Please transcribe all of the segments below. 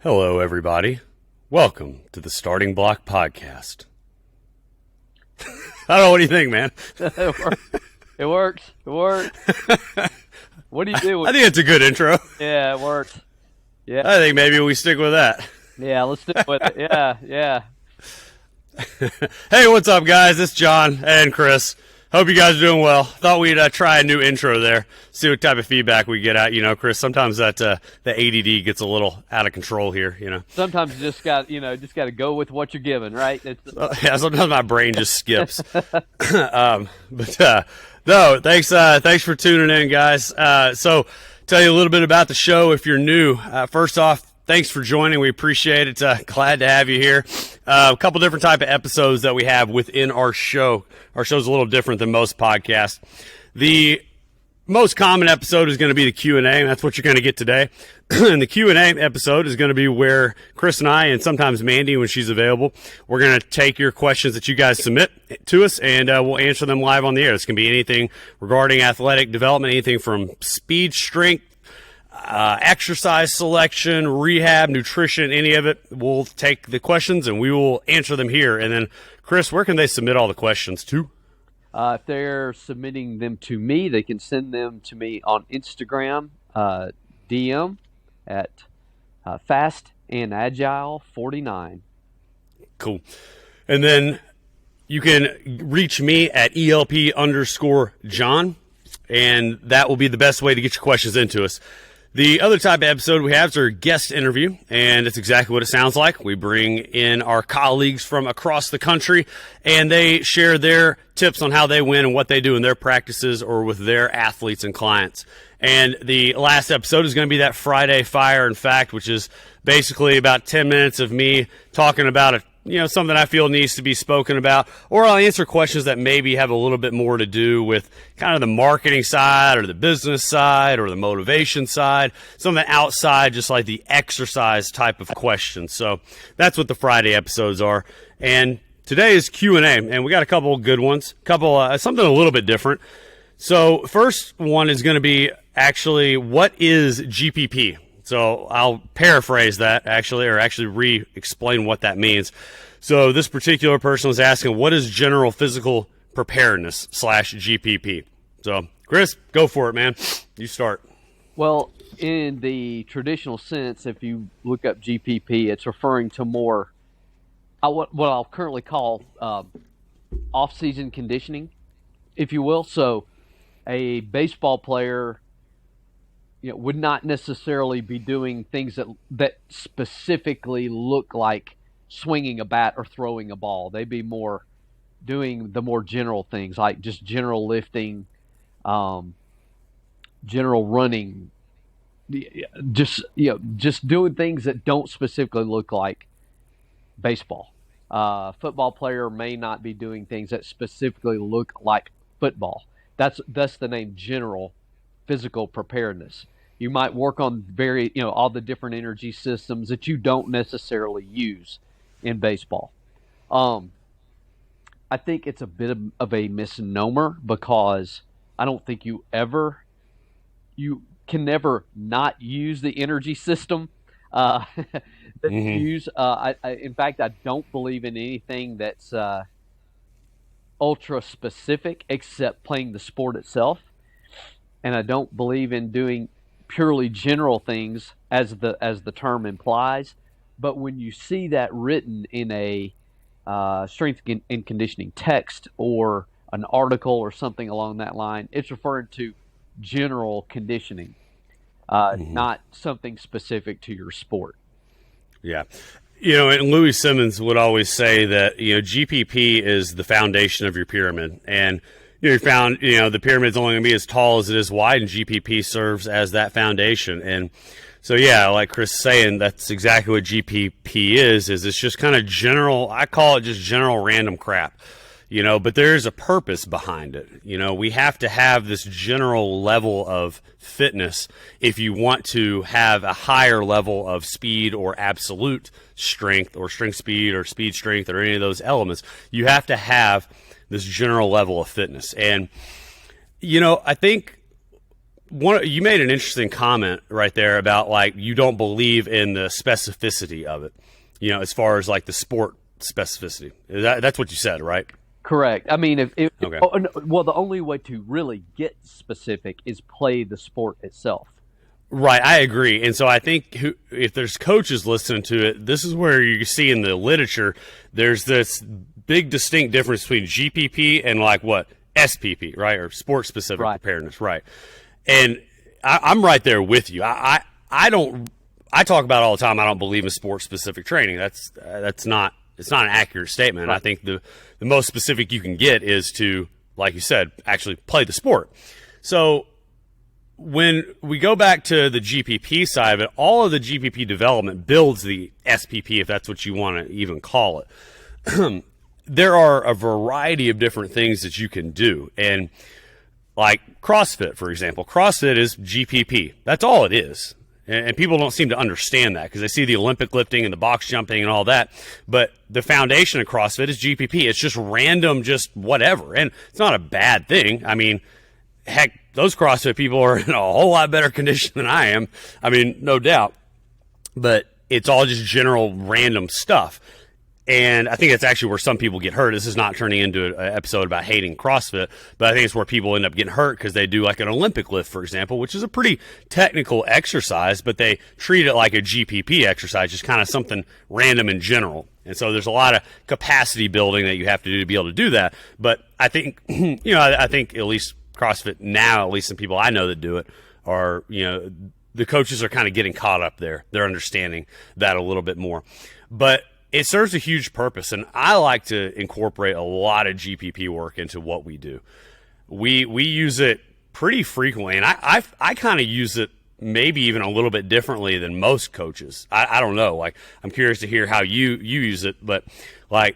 Hello, everybody. Welcome to the Starting Block Podcast. I don't know. What do you think, man? It works. What do you do? I think it's a good intro. Yeah, it works. Yeah. I think maybe we stick with that. Yeah, let's stick with it. Yeah. Hey, what's up, guys? It's John and Chris. Hope you guys are doing well. Thought we'd try a new intro there, see what type of feedback we get out. You know, Chris, sometimes that the ADD gets a little out of control here, you know. Sometimes you just got to go with what you're given, right? Yeah, sometimes my brain just skips. No, thanks for tuning in, guys. So tell you a little bit about the show if you're new. First off, thanks for joining. We appreciate it. Glad to have you here. A couple different type of episodes that we have within our show. Our show's a little different than most podcasts. The most common episode is going to be the Q&A, and that's what you're going to get today. And the Q&A episode is going to be where Chris and I, and sometimes Mandy when she's available, we're going to take your questions that you guys submit to us, and we'll answer them live on the air. This can be anything regarding athletic development, anything from speed, strength, exercise selection, rehab, nutrition, any of it. We'll take the questions and we will answer them here. And then, Chris, where can they submit all the questions to? If they're submitting them to me, they can send them to me on Instagram, DM at fastandagile49. Cool. And then you can reach me at ELP_John, and that will be the best way to get your questions into us. The other type of episode we have is our guest interview, and it's exactly what it sounds like. We bring in our colleagues from across the country, and they share their tips on how they win and what they do in their practices or with their athletes and clients. And the last episode is going to be that Friday Fire and Fact, which is basically about 10 minutes of me talking about something I feel needs to be spoken about, or I'll answer questions that maybe have a little bit more to do with kind of the marketing side or the business side or the motivation side, something outside just like the exercise type of questions. So that's what the Friday episodes are. And today is Q&A, and we got a couple good ones, something a little bit different. So first one is going to be actually, what is GPP? So I'll paraphrase that actually re-explain what that means. So this particular person was asking, what is general physical preparedness / GPP? So Chris, go for it, man. You start. Well, in the traditional sense, if you look up GPP, it's referring to more what I'll currently call off-season conditioning, if you will. So a baseball player would not necessarily be doing things that specifically look like swinging a bat or throwing a ball. They'd be more doing the more general things like just general lifting, general running, just doing things that don't specifically look like baseball. Football player may not be doing things that specifically look like football. That's the name general physical preparedness. You might work on all the different energy systems that you don't necessarily use in baseball. I think it's a bit of a misnomer because I don't think you can never not use the energy system that you use. In fact, I don't believe in anything that's ultra specific except playing the sport itself. And I don't believe in doing purely general things as the term implies. But when you see that written in a strength and conditioning text or an article or something along that line, it's referring to general conditioning, not something specific to your sport. Yeah. And Louis Simmons would always say that, GPP is the foundation of your pyramid. And you found, the pyramid's only going to be as tall as it is wide, and GPP serves as that foundation. And so, yeah, like Chris is saying, that's exactly what GPP is it's just kind of general, I call it just general random crap, but there is a purpose behind it. We have to have this general level of fitness if you want to have a higher level of speed or absolute strength or strength speed or speed strength or any of those elements. You have to have this general level of fitness. And, I think you made an interesting comment right there about like you don't believe in the specificity of it, as far as like the sport specificity. That's what you said, right? Correct. I mean, Okay. well, the only way to really get specific is play the sport itself. Right, I agree. And so I think if there's coaches listening to it, this is where you see in the literature, there's this big distinct difference between GPP and like what? SPP, right? Or sport specific preparedness, right? And I'm right there with you. I talk about it all the time. I don't believe in sport specific training. It's not an accurate statement. Right. I think the most specific you can get is to, like you said, actually play the sport. So when we go back to the GPP side of it, all of the GPP development builds the SPP, if that's what you want to even call it. There are a variety of different things that you can do. And like CrossFit, for example, CrossFit is GPP. That's all it is. And people don't seem to understand that because they see the Olympic lifting and the box jumping and all that. But the foundation of CrossFit is GPP. It's just random, just whatever. And it's not a bad thing. I mean, heck, those CrossFit people are in a whole lot better condition than I am. I mean, no doubt. But it's all just general random stuff. And I think that's actually where some people get hurt. This is not turning into an episode about hating CrossFit, but I think it's where people end up getting hurt because they do like an Olympic lift, for example, which is a pretty technical exercise, but they treat it like a GPP exercise, just kind of something random in general. And so there's a lot of capacity building that you have to do to be able to do that. But I think, I think at least CrossFit now, at least some people I know that do it, are, the coaches are kind of getting caught up there. They're understanding that a little bit more. But it serves a huge purpose, and I like to incorporate a lot of GPP work into what we do. We use it pretty frequently, and I kind of use it maybe even a little bit differently than most coaches. I don't know. Like, I'm curious to hear how you use it, but like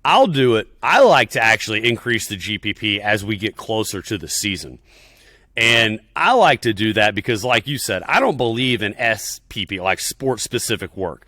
I'll do it. I like to actually increase the GPP as we get closer to the season. And I like to do that because, like you said, I don't believe in SPP, like sport-specific work.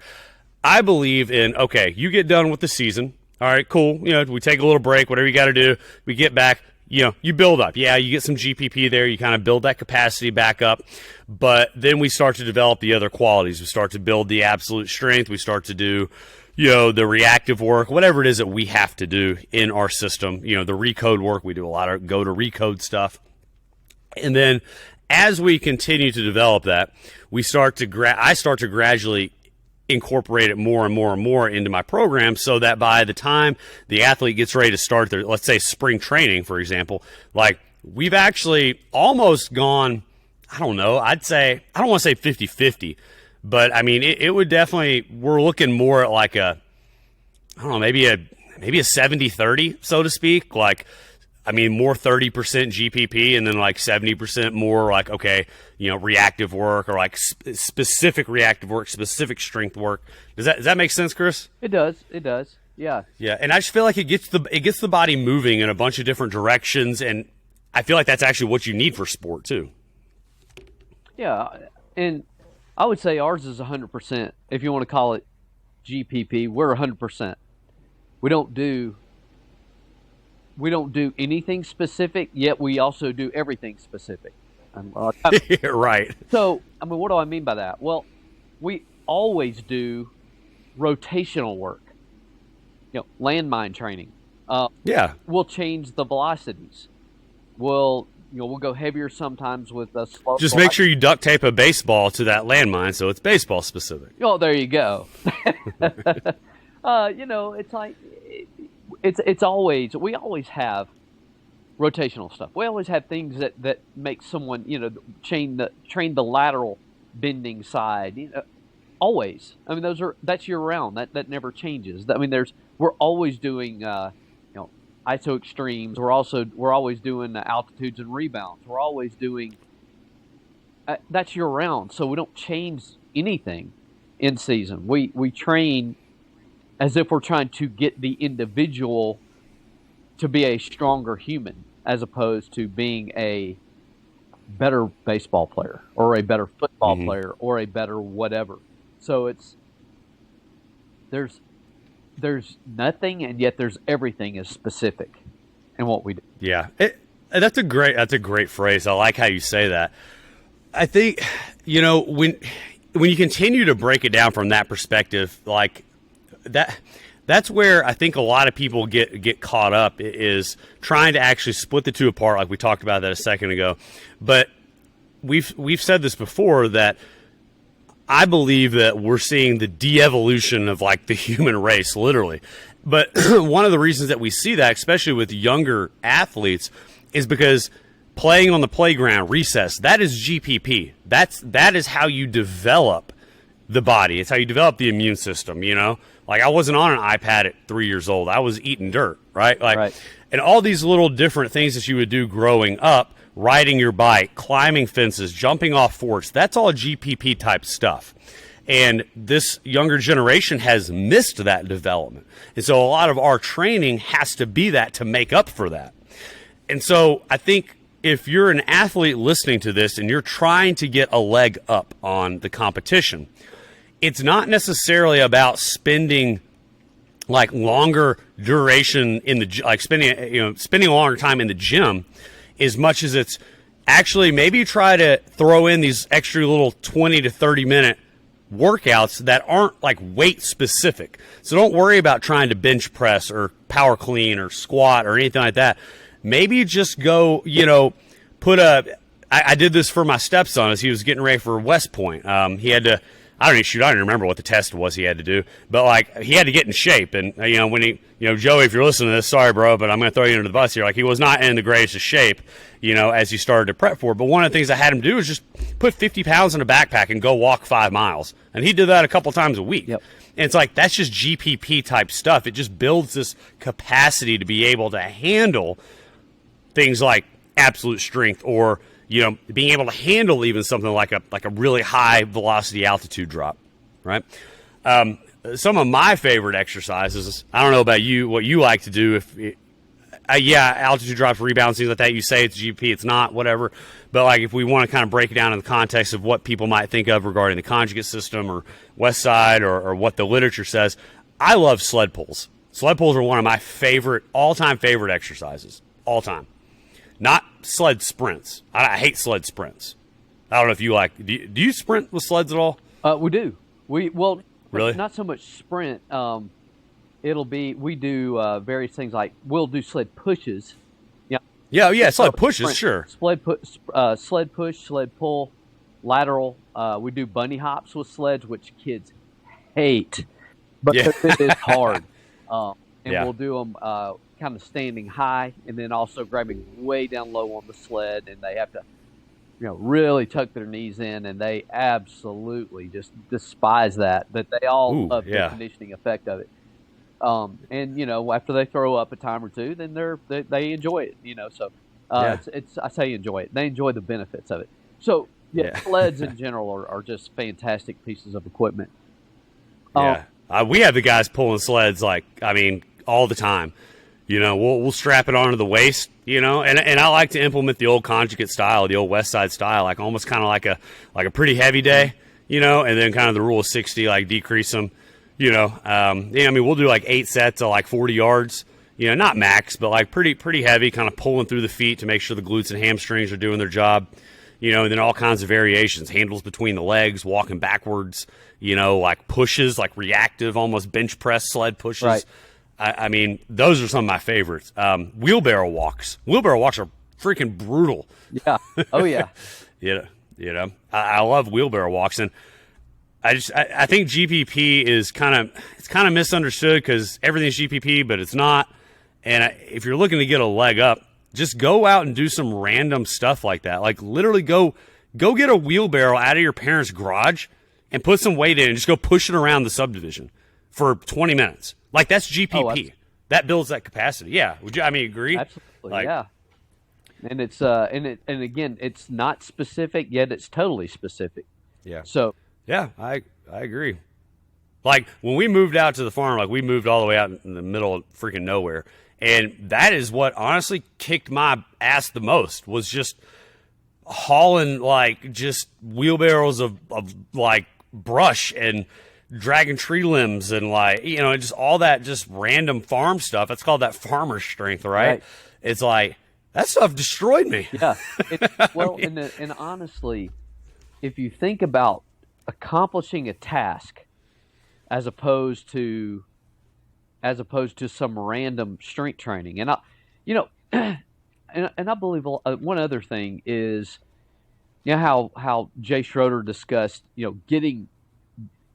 I believe in, okay, you get done with the season. All right, cool. We take a little break, whatever you got to do. We get back, you build up. Yeah, you get some GPP there. You kind of build that capacity back up. But then we start to develop the other qualities. We start to build the absolute strength. We start to do, the reactive work, whatever it is that we have to do in our system. The recode work. We do a lot of go to recode stuff. And then as we continue to develop that, I start to gradually incorporate it more and more and more into my program so that by the time the athlete gets ready to start their, let's say, spring training, for example, like we've actually almost gone, I don't know, I don't want to say 50-50, but I mean, it would definitely, we're looking more at like maybe a 70-30, so to speak. Like, I mean, more 30% GPP and then like 70% more like, okay, reactive work or like specific reactive work, specific strength work. Does that make sense, Chris? It does. Yeah. Yeah. And I just feel like it gets the body moving in a bunch of different directions. And I feel like that's actually what you need for sport too. Yeah. And I would say ours is 100%. If you want to call it GPP, we're 100%. We don't do anything specific, yet we also do everything specific. Right. So, I mean, what do I mean by that? Well, we always do rotational work. Landmine training. Yeah. We'll change the velocities. We'll go heavier sometimes with a slow. Just make sure you duct tape a baseball to that landmine so it's baseball specific. Oh, there you go. It's like we always have rotational stuff. We always have things that make someone, train the lateral bending side. Always. I mean, that's year round. That never changes. I mean, we're always doing iso extremes. We're always doing altitudes and rebounds. We're always doing that's year round. So we don't change anything in season. We train as if we're trying to get the individual to be a stronger human, as opposed to being a better baseball player or a better football player or a better whatever. So there's nothing, and yet there's everything is specific in what we do. Yeah, that's a great phrase. I like how you say that. I think, when you continue to break it down from that perspective, like that's where I think a lot of people get caught up, is trying to actually split the two apart, like we talked about that a second ago. But we've said this before, that I believe that we're seeing the de-evolution of like the human race, literally. But one of the reasons that we see that, especially with younger athletes, is because playing on the playground, recess, that is GPP. That is how you develop the body. It's how you develop the immune system, Like, I wasn't on an iPad at 3 years old. I was eating dirt, right? Like, right. And all these little different things that you would do growing up, riding your bike, climbing fences, jumping off forts, that's all GPP type stuff. And this younger generation has missed that development. And so a lot of our training has to be that to make up for that. And so I think if you're an athlete listening to this and you're trying to get a leg up on the competition, it's not necessarily about spending like longer duration in the, like spending a longer time in the gym, as much as it's actually maybe try to throw in these extra little 20 to 30 minute workouts that aren't like weight specific. So don't worry about trying to bench press or power clean or squat or anything like that. Maybe just go, I did this for my stepson as he was getting ready for West Point. He had to, I don't even remember what the test was he had to do, but like he had to get in shape. And, when Joey, if you're listening to this, sorry, bro, but I'm going to throw you under the bus here. Like, he was not in the greatest of shape, as he started to prep for it. But one of the things I had him do is just put 50 pounds in a backpack and go walk 5 miles. And he did that a couple times a week. Yep. And it's like, that's just GPP type stuff. It just builds this capacity to be able to handle things like absolute strength, or being able to handle even something like a really high velocity altitude drop, right? Some of my favorite exercises, I don't know about you, what you like to do. Altitude drops, rebounds, things like that. You say it's GP, it's not, whatever. But like, if we want to kind of break it down in the context of what people might think of regarding the conjugate system or West Side or what the literature says, I love sled pulls. Sled pulls are one of my all-time favorite exercises, all time. Not sled sprints. I hate sled sprints. I don't know if you like. Do you sprint with sleds at all? We do. Really? Not so much sprint. We do various things, like we'll do sled pushes. Yeah. Sled pushes, sprint, sure. Sled push, sled pull, lateral. We do bunny hops with sleds, which kids hate, but it is hard. We'll do them kind of standing high, and then also grabbing way down low on the sled, and they have to, really tuck their knees in, and they absolutely just despise that. But they all love the conditioning effect of it. After they throw up a time or two, then they enjoy it. So it's I say enjoy it. They enjoy the benefits of it. So sleds in general are just fantastic pieces of equipment. We have the guys pulling sleds all the time. We'll strap it onto the waist, and I like to implement the old conjugate style, the old West Side style, like almost kind of like a pretty heavy day, and then kind of the rule of 60, like decrease them, we'll do like 8 sets of like 40 yards, not max, but like pretty heavy, kind of pulling through the feet to make sure the glutes and hamstrings are doing their job, and then all kinds of variations, handles between the legs, walking backwards, like pushes, like reactive, almost bench press sled pushes. Right. Those are some of my favorites. Wheelbarrow walks. Wheelbarrow walks are freaking brutal. Yeah. Oh yeah. I love wheelbarrow walks, and I think GPP is kind of misunderstood because everything's GPP, but it's not. And if you're looking to get a leg up, just go out and do some random stuff like that. Like literally go get a wheelbarrow out of your parents' garage and put some weight in and just go push it around the subdivision for 20 minutes. Like, that's GPP. That builds that capacity. Yeah. Would you, agree? Absolutely. Yeah. And it's, and again, it's not specific, yet it's totally specific. Yeah. So. Yeah, I agree. Like, when we moved out to the farm, like, we moved all the way out in the middle of freaking nowhere. And that is what honestly kicked my ass the most, was just hauling, like, just wheelbarrows of like, brush and dragging tree limbs and like, just all that just random farm stuff. It's called that farmer strength, right? It's like, that stuff destroyed me. Yeah. And honestly, if you think about accomplishing a task as opposed to some random strength training, and and I believe one other thing is, how Jay Schroeder discussed, getting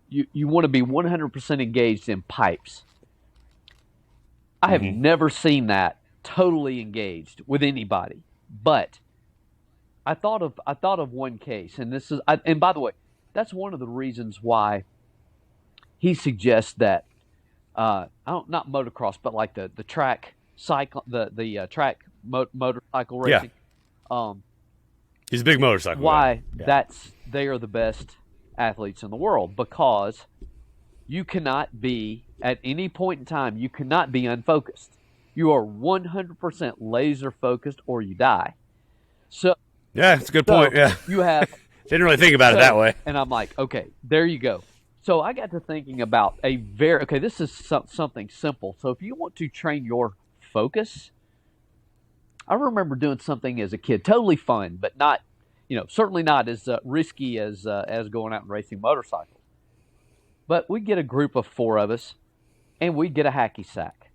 you want to be 100% engaged in pipes. I have never seen that totally engaged with anybody, but I thought of one case, and and by the way, that's one of the reasons why he suggests that not motocross, but like the track cycle, the track motorcycle racing. Yeah. He's a big motorcycle why guy. Yeah. They are the best athletes in the world, because you cannot be, at any point in time, you cannot be unfocused. You are 100% laser focused, or you die. So yeah, it's a good point. Yeah, you have didn't really think about it that way. And I'm like, okay, there you go. So I got to thinking about this is something simple. So if you want to train your focus, I remember doing something as a kid, totally fun, but not, certainly not as risky as going out and racing motorcycles. But we'd get a group of 4 of us, and we'd get a hacky sack.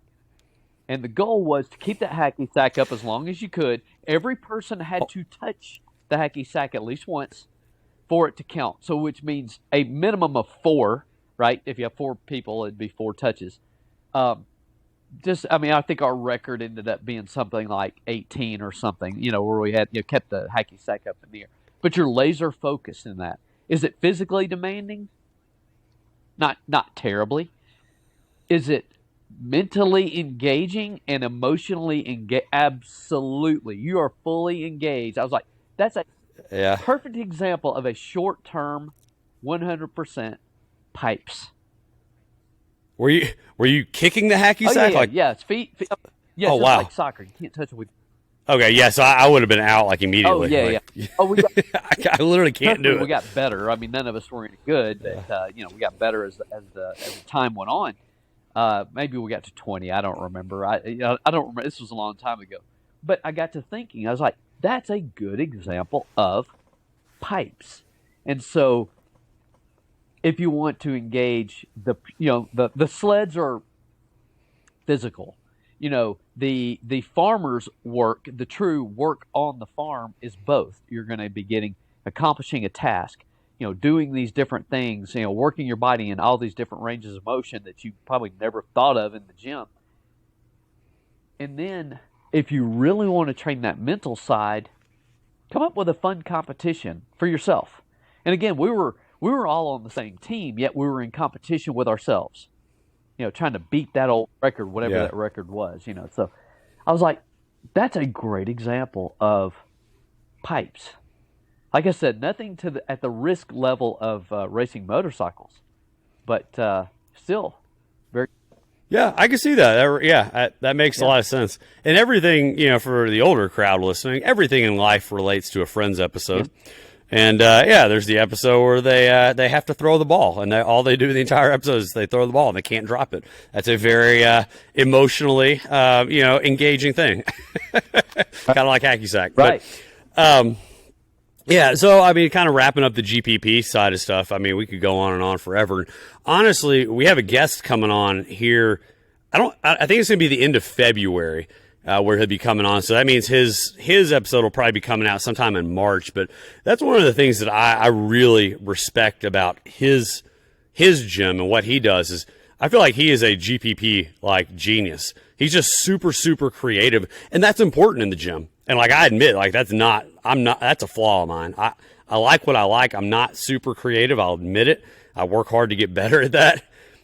And the goal was to keep that hacky sack up as long as you could. Every person had to touch the hacky sack at least once for it to count. So which means a minimum of 4, right? If you have 4 people, it'd be 4 touches. I think our record ended up being something like 18 or something, where we had, kept the hacky sack up in the air. But you're laser focused in that. Is it physically demanding? Not terribly. Is it mentally engaging and emotionally engaged? Absolutely. You are fully engaged. I was like, that's a perfect example of a short-term, 100% pipes. Were you kicking the hacky sack? It's feet. Yeah, wow. Like soccer. You can't touch it with. Okay, yeah, so I would have been out like immediately. Oh, yeah. Oh, we got, I literally can't do it. We got better. I mean, none of us were any good, but we got better as the time went on. Maybe we got to 20. I don't remember. I don't remember. This was a long time ago. But I got to thinking. I was like, that's a good example of pipes. And so, if you want to engage the sleds are physical. The farmer's work, the true work on the farm, is both. You're going to be accomplishing a task, doing these different things, working your body in all these different ranges of motion that you probably never thought of in the gym. And then, if you really want to train that mental side, come up with a fun competition for yourself. And again, we were all on the same team, yet we were in competition with ourselves. Trying to beat that old record, whatever that record was. So I was like, that's a great example of pipes. Like I said, nothing at the risk level of racing motorcycles, but still very. Yeah, I can see that. That makes a lot of sense. And everything, for the older crowd listening, everything in life relates to a Friends episode. Yeah. And there's the episode where they have to throw the ball, and all they do the entire episode is they throw the ball and they can't drop it. That's a very emotionally engaging thing, kind of like hacky sack, right? But, so I mean, kind of wrapping up the GPP side of stuff. I mean, we could go on and on forever. Honestly, we have a guest coming on here. I think it's going to be the end of February. Where he'll be coming on. So that means his episode will probably be coming out sometime in March. But that's one of the things that I really respect about his gym and what he does is I feel like he is a GPP like genius. He's just super, super creative. And that's important in the gym. And like I admit, like that's a flaw of mine. I like what I like. I'm not super creative. I'll admit it. I work hard to get better at that.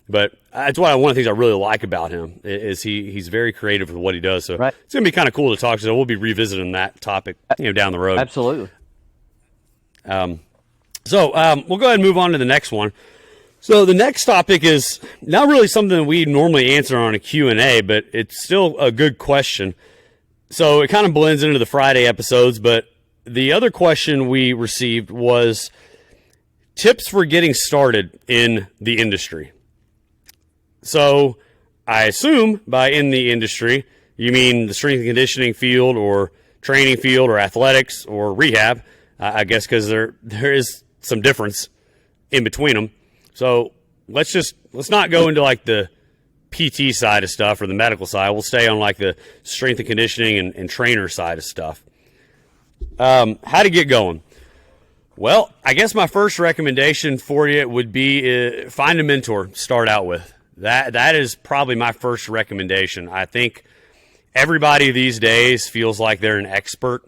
But that's one of the things I really like about him is he's very creative with what he does. So It's going to be kind of cool to talk to. So we'll be revisiting that topic, down the road. Absolutely. We'll go ahead and move on to the next one. So the next topic is not really something that we normally answer on a Q&A, but it's still a good question. So it kind of blends into the Friday episodes, but the other question we received was tips for getting started in the industry. So I assume by in the industry, you mean the strength and conditioning field or training field or athletics or rehab, I guess, because there is some difference in between them. So let's not go into like the PT side of stuff or the medical side. We'll stay on like the strength and conditioning and trainer side of stuff. How to get going? Well, I guess my first recommendation for you would be find a mentor to start out with. That is probably my first recommendation. I think everybody these days feels like they're an expert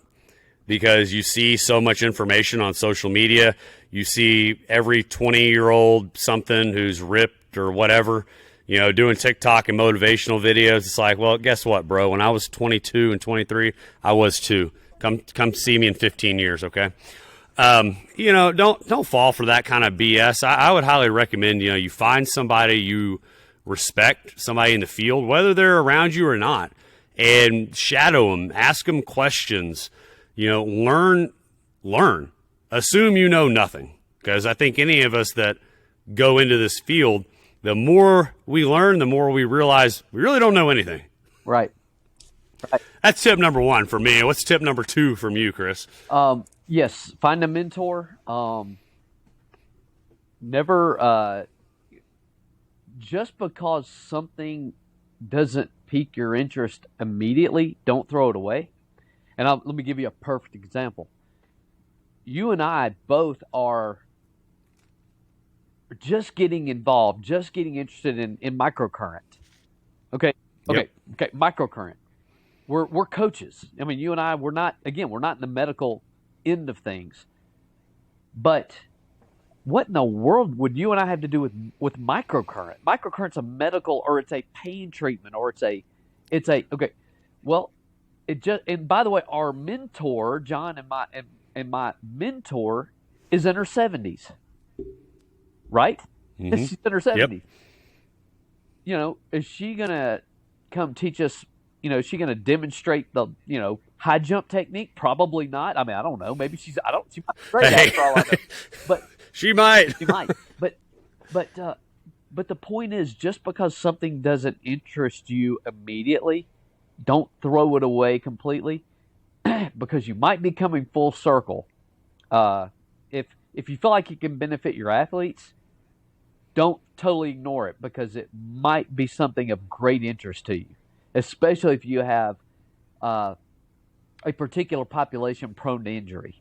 because you see so much information on social media. You see every 20-year-old something who's ripped or whatever, doing TikTok and motivational videos. It's like, well, guess what, bro? When I was 22 and 23, I was too. Come see me in 15 years, okay? Don't fall for that kind of BS. I would highly recommend, you find somebody you respect, somebody in the field, whether they're around you or not, and shadow them, ask them questions, learn. Assume you know nothing, because I think any of us that go into this field, the more we learn, the more we realize we really don't know anything. Right. That's tip number one for me. What's tip number two from you, Chris? Yes, find a mentor. Never, just because something doesn't pique your interest immediately, don't throw it away. And let me give you a perfect example. You and I both are just getting involved, just getting interested in microcurrent. Okay, microcurrent. We're coaches. I mean, you and I, we're not in the medical end of things. But what in the world would you and I have to do with microcurrent? Microcurrent's a medical, or it's a pain treatment, or it's a okay. Well, and by the way, our mentor, John, and my mentor is in her 70s. Right? Mm-hmm. She's in her 70s. Yep. Is she gonna come teach us? Is she going to demonstrate the, high jump technique? Probably not. I mean, I don't know. Maybe she might be great at it for all I know. But she might. But the point is, just because something doesn't interest you immediately, don't throw it away completely, because you might be coming full circle. If you feel like it can benefit your athletes, don't totally ignore it, because it might be something of great interest to you. Especially if you have a particular population prone to injury,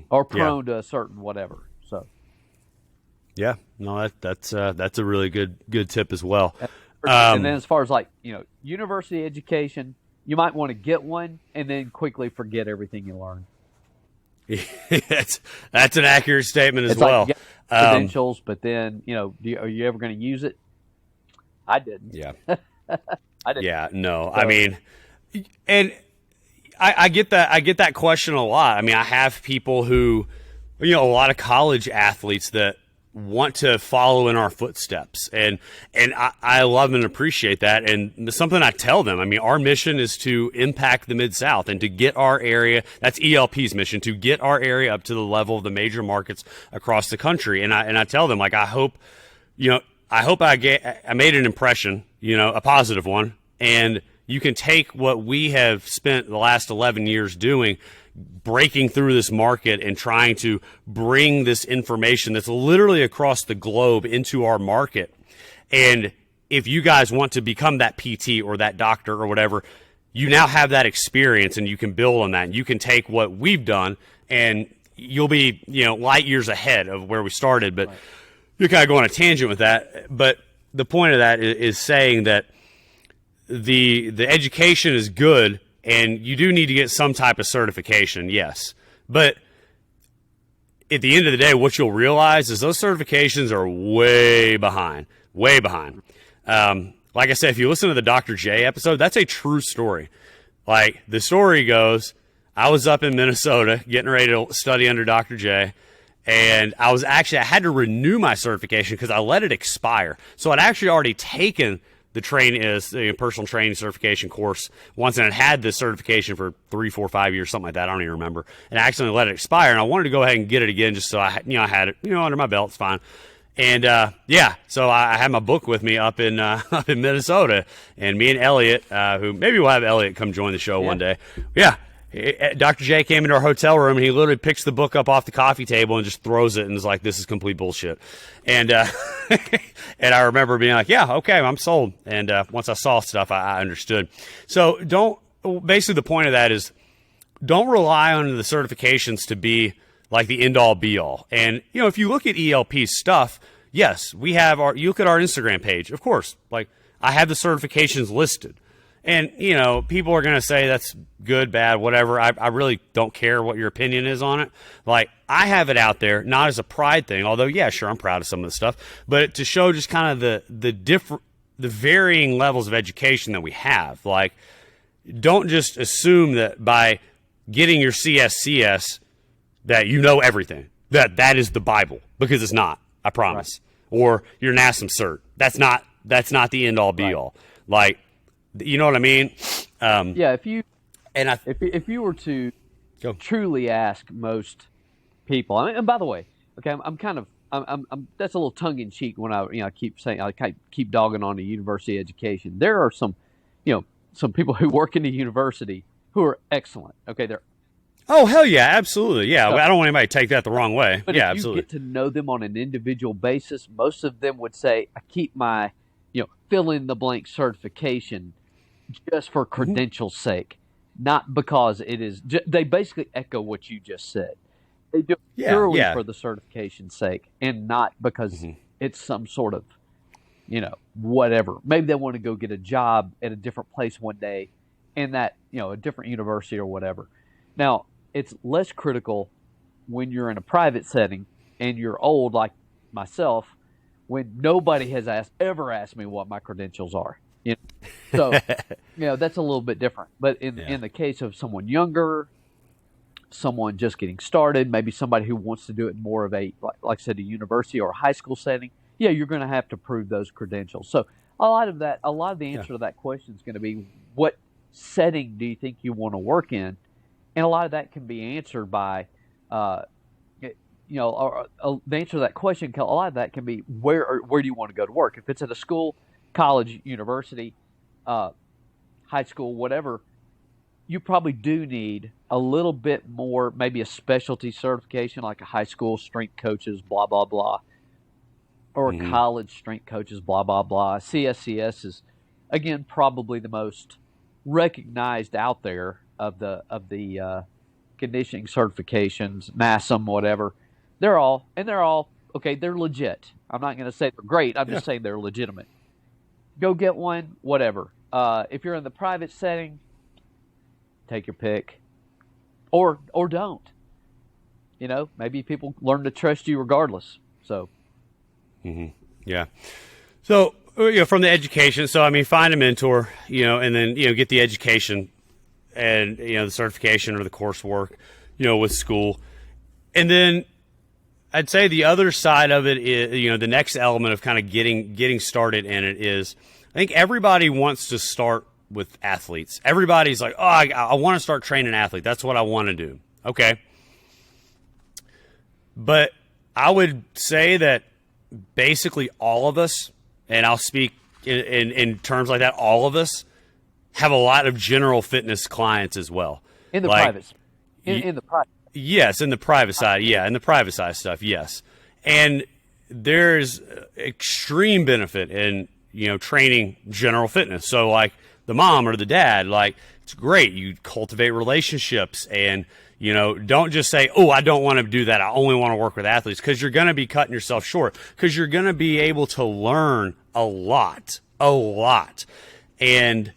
or prone to a certain whatever. So, yeah, no, that's a really good tip as well. And then as far as university education, you might want to get one and then quickly forget everything you learned. That's an accurate statement as well. Like credentials, but then are you ever going to use it? I didn't. Yeah. I didn't. Yeah, no. So, I mean, and I get that. I get that question a lot. I mean, I have people who, a lot of college athletes that want to follow in our footsteps, and I love and appreciate that. And something I tell them, I mean, our mission is to impact the Mid-South and to get our area. That's ELP's mission, to get our area up to the level of the major markets across the country. And I tell them, like, I hope I made an impression, a positive one, and you can take what we have spent the last 11 years doing, breaking through this market and trying to bring this information that's literally across the globe into our market. And if you guys want to become that PT or that doctor or whatever, you now have that experience and you can build on that. And you can take what we've done and you'll be, light years ahead of where we started. But you're kind of going on a tangent with that. But the point of that is saying that the education is good, and you do need to get some type of certification, yes. But at the end of the day, what you'll realize is those certifications are way behind, way behind. Like I said, if you listen to the Dr. J episode, that's a true story. Like, the story goes, I was up in Minnesota getting ready to study under Dr. J, and I had to renew my certification because I let it expire. So I'd actually already taken the personal training certification course once, and it had this certification for 3, 4, 5 years, something like that. I don't even remember. And I accidentally let it expire, and I wanted to go ahead and get it again just so I had it, under my belt. It's fine. And so I had my book with me up in Minnesota, and me and Elliot, who maybe we'll have Elliot come join the show one day. Yeah. Dr. J came into our hotel room and he literally picks the book up off the coffee table and just throws it and is like, "This is complete bullshit." And and I remember being like, "Yeah, okay, I'm sold." And once I saw stuff, I understood. So basically the point of that is, don't rely on the certifications to be like the end all be all. And, if you look at ELP's stuff, yes, you look at our Instagram page, of course, like I have the certifications listed. And, people are going to say that's good, bad, whatever. I really don't care what your opinion is on it. Like, I have it out there, not as a pride thing, although, yeah, sure, I'm proud of some of the stuff, but to show just kind of the varying levels of education that we have. Like, don't just assume that by getting your CSCS that you know everything, that is the Bible, because it's not, I promise. Right. Or your NASM cert. That's not the end all be all. Like, you know what I mean? Yeah. If you were to truly ask most people, and by the way, okay, I'm that's a little tongue in cheek when I keep saying I keep dogging on the university education. There are some people who work in the university who are excellent. Okay, oh, hell yeah, absolutely. Yeah, so, I don't want anybody to take that the wrong way. But yeah, if absolutely. You get to know them on an individual basis, most of them would say, I keep my, fill in the blank certification just for credential's sake, not because it is. They basically echo what you just said. They do it purely for the certification's sake and not because it's some sort of, whatever. Maybe they want to go get a job at a different place one day in that, a different university or whatever. Now, it's less critical when you're in a private setting and you're old like myself, when nobody has ever asked me what my credentials are. So, that's a little bit different. But in the case of someone younger, someone just getting started, maybe somebody who wants to do it more of a, like I said, a university or a high school setting, you're going to have to prove those credentials. So a lot of the answer to that question is going to be, what setting do you think you want to work in? And a lot of that can be answered by, the answer to that question, a lot of that can be where do you want to go to work? If it's at a school, college, university, high school, whatever, you probably do need a little bit more, maybe a specialty certification like a high school strength coaches, blah, blah, blah, or a college strength coaches, blah, blah, blah. CSCS is, again, probably the most recognized out there of the conditioning certifications, NASM, whatever. They're all okay. They're legit. I'm not going to say they're great. I'm just saying they're legitimate. Go get one, whatever. If you're in the private setting, take your pick, or don't. Maybe people learn to trust you regardless. So, yeah. So from the education, find a mentor, and then get the education and the certification or the coursework, with school, and then I'd say the other side of it is, the next element of kind of getting started in it is, I think everybody wants to start with athletes. Everybody's like, oh, I want to start training athletes. That's what I want to do. Okay. But I would say that basically all of us, and I'll speak in terms like that, all of us have a lot of general fitness clients as well. In the privates. In the private. Yes, in the private side. Yeah, in the private side stuff, yes. And there's extreme benefit in, training general fitness. So like the mom or the dad, like it's great. You cultivate relationships and, don't just say, oh, I don't want to do that. I only want to work with athletes, because you're going to be cutting yourself short, because you're going to be able to learn a lot. And,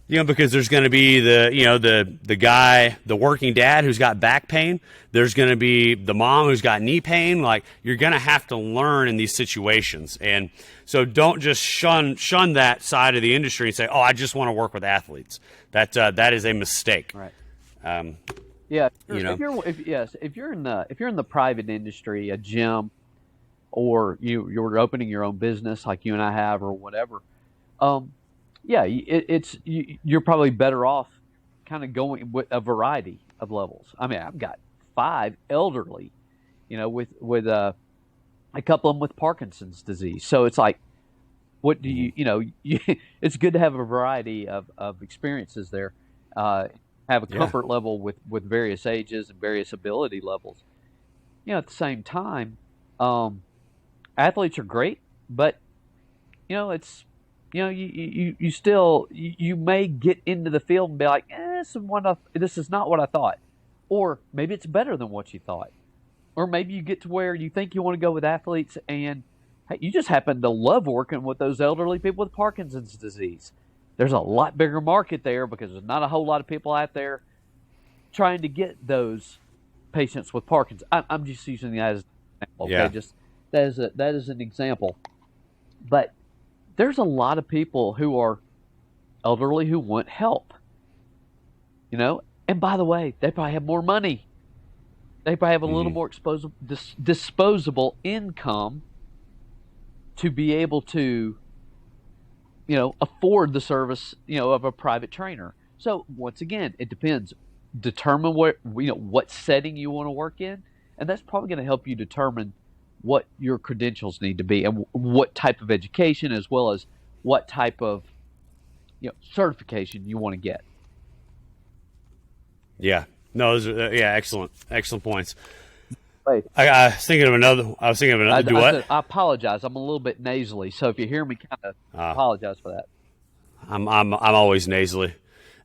because there's going to be the guy, the working dad who's got back pain. There's going to be the mom who's got knee pain. Like, you're going to have to learn in these situations. And so don't just shun that side of the industry and say, oh, I just want to work with athletes. That is a mistake. Right. Yeah. If you're in the private industry, a gym, or you're opening your own business like you and I have, or whatever, you're probably better off kind of going with a variety of levels. I mean, I've got 5 elderly, with a couple of them with Parkinson's disease. So it's like, what do it's good to have a variety of experiences there. have a Yeah. comfort level with various ages and various ability levels. At the same time, athletes are great, but it's you still you may get into the field and be like, this is not what I thought, or maybe it's better than what you thought, or maybe you get to where you think you want to go with athletes, and hey, you just happen to love working with those elderly people with Parkinson's disease. There's a lot bigger market there because there's not a whole lot of people out there trying to get those patients with Parkinson's. I'm just using that as an example. Okay, Yeah. just that is an example. But there's a lot of people who are elderly who want help. And by the way, they probably have more money. They probably have a little more disposable income to be able to, afford the service, of a private trainer. So once again, it depends. Determine what setting you want to work in, and that's probably going to help you determine what your credentials need to be and what type of education, as well as what type of certification you want to get. Yeah. No, those are, excellent points. Right. I was thinking of another. Do what? I apologize. I'm a little bit nasally, so if you hear me, kind of apologize for that. I'm always nasally.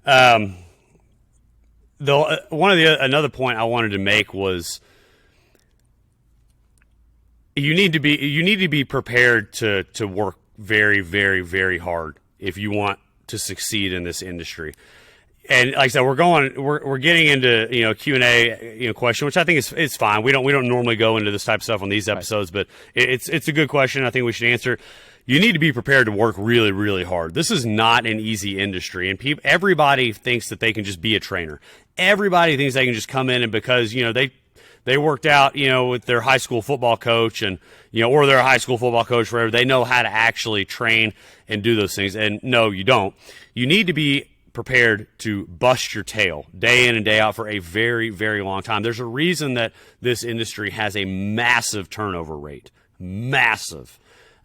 Though another point I wanted to make was you need to be prepared to work very, very, very hard if you want to succeed in this industry. And like I said, we're getting into Q&A question, which I think is fine. We don't normally go into this type of stuff on these episodes, but it's a good question. I think we should answer. You need to be prepared to work really, really hard. This is not an easy industry, and everybody thinks that they can just be a trainer. Everybody thinks they can just come in and because they worked out with their high school football coach and or their high school football coach, wherever, they know how to actually train and do those things. And no, you don't. You need to be prepared to bust your tail day in and day out for a very, very long time. There's a reason that this industry has a massive turnover rate. Massive.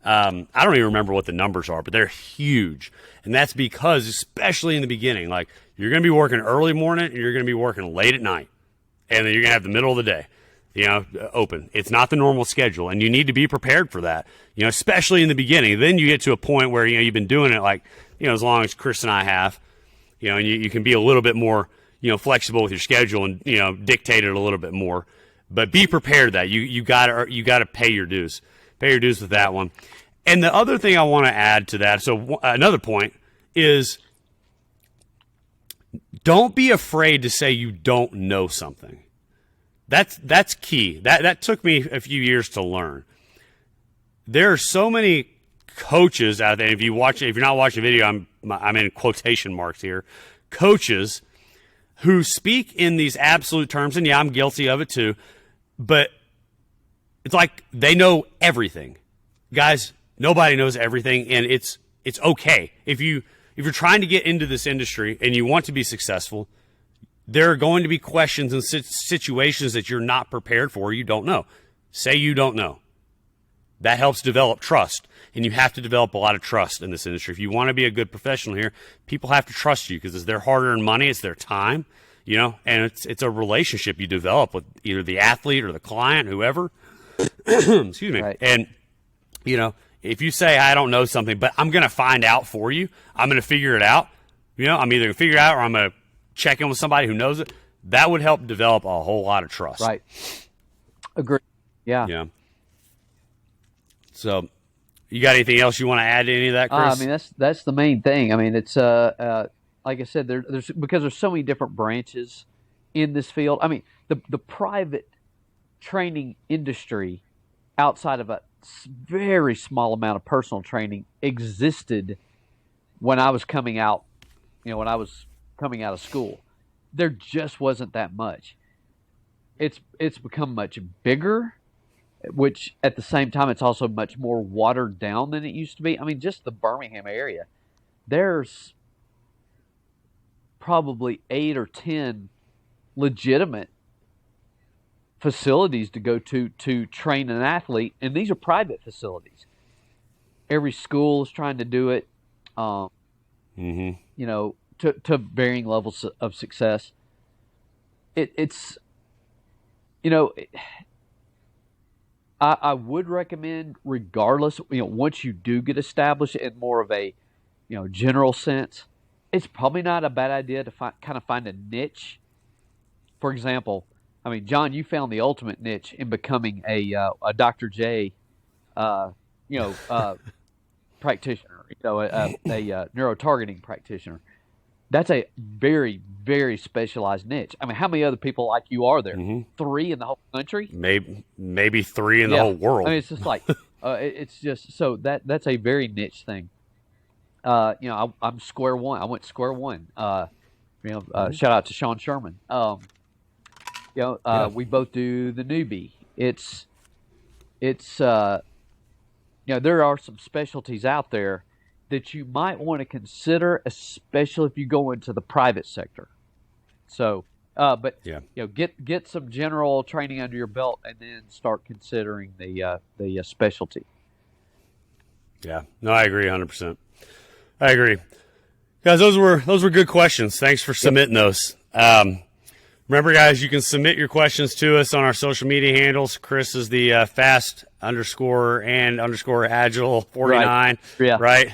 I don't even remember what the numbers are, but they're huge. And that's because, especially in the beginning, like you're going to be working early morning and you're going to be working late at night. And then you're going to have the middle of the day, open. It's not the normal schedule. And you need to be prepared for that, especially in the beginning. Then you get to a point where, you've been doing it like, as long as Chris and I have, and you can be a little bit more, flexible with your schedule and, dictate it a little bit more. But be prepared that you gotta pay your dues. Pay your dues with that one. And the other thing I want to add to that, so another point is don't be afraid to say you don't know something. That's key. That took me a few years to learn. There are so many coaches out there. If you're not watching the video, I'm in quotation marks here. Coaches who speak in these absolute terms, and yeah, I'm guilty of it too. But it's like they know everything, guys. Nobody knows everything, and it's okay if you're trying to get into this industry and you want to be successful. There are going to be questions and situations that you're not prepared for. You don't know. Say you don't know. That helps develop trust, and you have to develop a lot of trust in this industry. If you want to be a good professional here, people have to trust you because it's their hard-earned money, it's their time, and it's a relationship you develop with either the athlete or the client, whoever. Excuse me. Right. And, if you say, I don't know something, but I'm going to find out for you, I'm going to figure it out, I'm either going to figure it out or I'm going to check in with somebody who knows it, that would help develop a whole lot of trust. Right. Agree. Yeah. Yeah. So, you got anything else you want to add to any of that, Chris? That's the main thing. It's like I said, there's because there's so many different branches in this field. The private training industry outside of a very small amount of personal training existed when I was coming out. When I was coming out of school, there just wasn't that much. It's become much bigger, which at the same time it's also much more watered down than it used to be. Just the Birmingham area, there's probably 8 or 10 legitimate facilities to go to train an athlete, and these are private facilities. Every school is trying to do it. to varying levels of success. It's I would recommend, regardless, once you do get established in more of a general sense, it's probably not a bad idea to find a niche. For example, I mean, John, you found the ultimate niche in becoming a Dr. J, practitioner, a neuro-targeting practitioner. That's a very, very specialized niche. I mean, how many other people like you are there? Mm-hmm. 3 in the whole country? Maybe 3 in the whole world. I mean, it's just like it's just so that's a very niche thing. I'm square one. I went square one. Shout out to Sean Sherman. We both do the newbie. It's there are some specialties out there that you might want to consider, especially if you go into the private sector. So, get some general training under your belt, and then start considering the specialty. Yeah, no, I agree 100%. I agree, guys. Those were good questions. Thanks for submitting those. Remember, guys, you can submit your questions to us on our social media handles. Chris is the fast_and_agile49, right?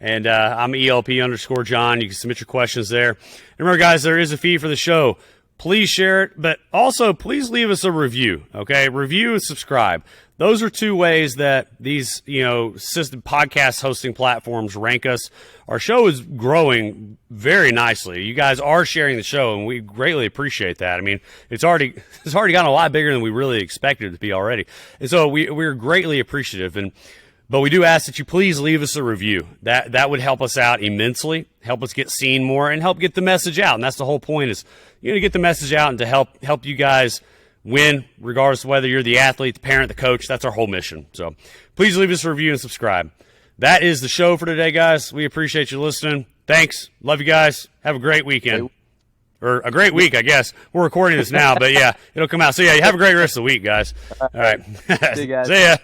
And I'm ELP_John. You can submit your questions there. And remember, guys, there is a fee for the show. Please share it, but also please leave us a review, okay? Review and subscribe. Those are 2 ways that these, system podcast hosting platforms rank us. Our show is growing very nicely. You guys are sharing the show, and we greatly appreciate that. I mean, it's already gotten a lot bigger than we really expected it to be already. And so we're greatly appreciative. But we do ask that you please leave us a review. That would help us out immensely, help us get seen more, and help get the message out. And that's the whole point, is to get the message out and to help you guys win, regardless of whether you're the athlete, the parent, the coach. That's our whole mission. So please leave us a review and subscribe. That is the show for today, guys. We appreciate you listening. Thanks. Love you guys. Have a great weekend. Or a great week, I guess. We're recording this now, but yeah, it'll come out. So yeah, you have a great rest of the week, guys. All right. See you guys. See ya.